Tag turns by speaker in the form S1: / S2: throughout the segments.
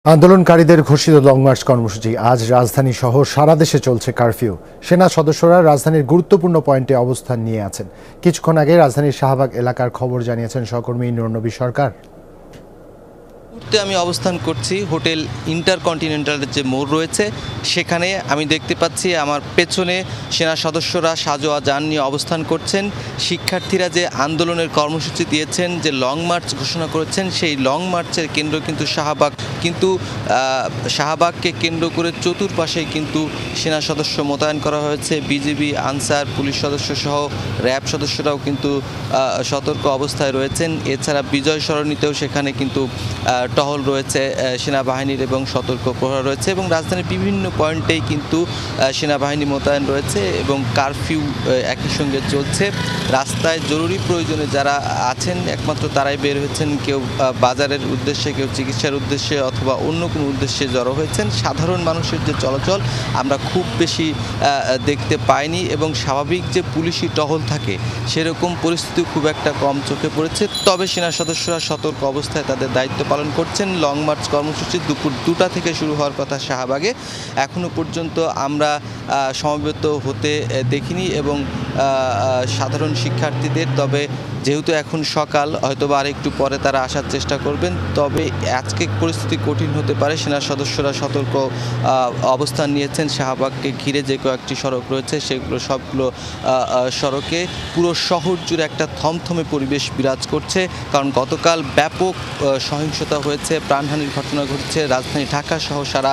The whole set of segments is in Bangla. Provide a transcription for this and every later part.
S1: আন্দোলনকারীদের ঘোষিত লং মার্চ কর্মসূচি আজ রাজধানী সহ সারা দেশে চলছে কারফিউ। সেনা সদস্যরা রাজধানীর গুরুত্বপূর্ণ পয়েন্টে অবস্থান নিয়ে আছেন। কিছুক্ষণ আগে রাজধানীর শাহবাগ এলাকার খবর জানিয়েছেন সহকর্মী নুরনবী সরকার।
S2: আমি অবস্থান করছি হোটেল ইন্টারকন্টিনেন্টালের যে মোড় রয়েছে সেখানে। আমি দেখতে পাচ্ছি আমার পেছনে সেনা সদস্যরা সাজোয়া যান নিয়ে অবস্থান করছেন। শিক্ষার্থীরা যে আন্দোলনের কর্মসূচি দিয়েছেন, যে লং মার্চ ঘোষণা করেছেন, সেই লং মার্চের কেন্দ্র কিন্তু শাহবাগ। কিন্তু শাহবাগকে কেন্দ্র করে চতুর্পাশেই কিন্তু সেনা সদস্য মোতায়েন করা হয়েছে। বিজিবি, আনসার, পুলিশ সদস্য সহ র্যাব সদস্যরাও কিন্তু সতর্ক অবস্থায় রয়েছেন। এছাড়া বিজয় সরণিতেও সেখানে কিন্তু টহল রয়েছে সেনাবাহিনীর এবং সতর্ক প্রহরা রয়েছে, এবং রাজধানীর বিভিন্ন পয়েন্টেই কিন্তু সেনাবাহিনী মোতায়েন রয়েছে এবং কারফিউ একই সঙ্গে চলছে। রাস্তায় জরুরি প্রয়োজনে যারা আছেন একমাত্র তারাই বের হয়েছেন। কেউ বাজারের উদ্দেশ্যে, কেউ চিকিৎসার উদ্দেশ্যে অথবা অন্য কোনো উদ্দেশ্যে জড়ো হয়েছেন। সাধারণ মানুষের যে চলাচল আমরা খুব বেশি দেখতে পাইনি, এবং স্বাভাবিক যে পুলিশি টহল থাকে সেরকম পরিস্থিতি খুব একটা কম চোখে পড়েছে। তবে সেনা সদস্যরা সতর্ক অবস্থায় তাদের দায়িত্ব পালন করছেন। লং মার্চ কর্মসূচি দুপুর 2টা থেকে শুরু হওয়ার কথা শাহবাগে। এখনও পর্যন্ত আমরা সমবেত হতে দেখিনি এবং সাধারণ শিক্ষার্থীদের। তবে যেহেতু এখন সকাল, হয়তোবা আর একটু পরে তারা আসার চেষ্টা করবেন। তবে আজকে পরিস্থিতি কঠিন হতে পারে। সেনা সদস্যরা সতর্ক অবস্থান নিয়েছেন। শাহবাগকে ঘিরে যে কয়েকটি সড়ক রয়েছে সেগুলো সবগুলো সড়কে পুরো শহর জুড়ে একটা থমথমে পরিবেশ বিরাজ করছে। কারণ গতকাল ব্যাপক সহিংসতা হয়েছে, প্রাণহানির ঘটনা ঘটছে রাজধানী ঢাকা সহ সারা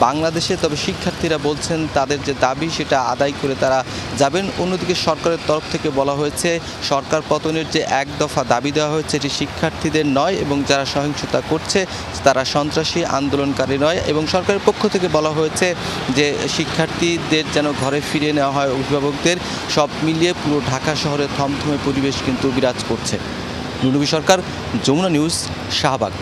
S2: বাংলাদেশে। তবে শিক্ষার্থীরা বলছেন তাদের যে দাবি সেটা আদায় করে তারা যাবেন। অন্যদিকে সরকারের তরফ থেকে বলা হয়েছে সরকার পতনের যে এক দফা দাবি দেওয়া হয়েছে এটি শিক্ষার্থীদের নয়, এবং যারা সহিংসতা করছে তারা সন্ত্রাসী, আন্দোলনকারী নয়। এবং সরকারের পক্ষ থেকে বলা হয়েছে যে শিক্ষার্থীদের যেন ঘরে ফিরিয়ে নেওয়া হয়, অভিভাবকদের। সব মিলিয়ে পুরো ঢাকা শহরে থমথমে পরিবেশ কিন্তু বিরাজ করছে। নুরনবী সরকার, যমুনা নিউজ, শাহবাগ।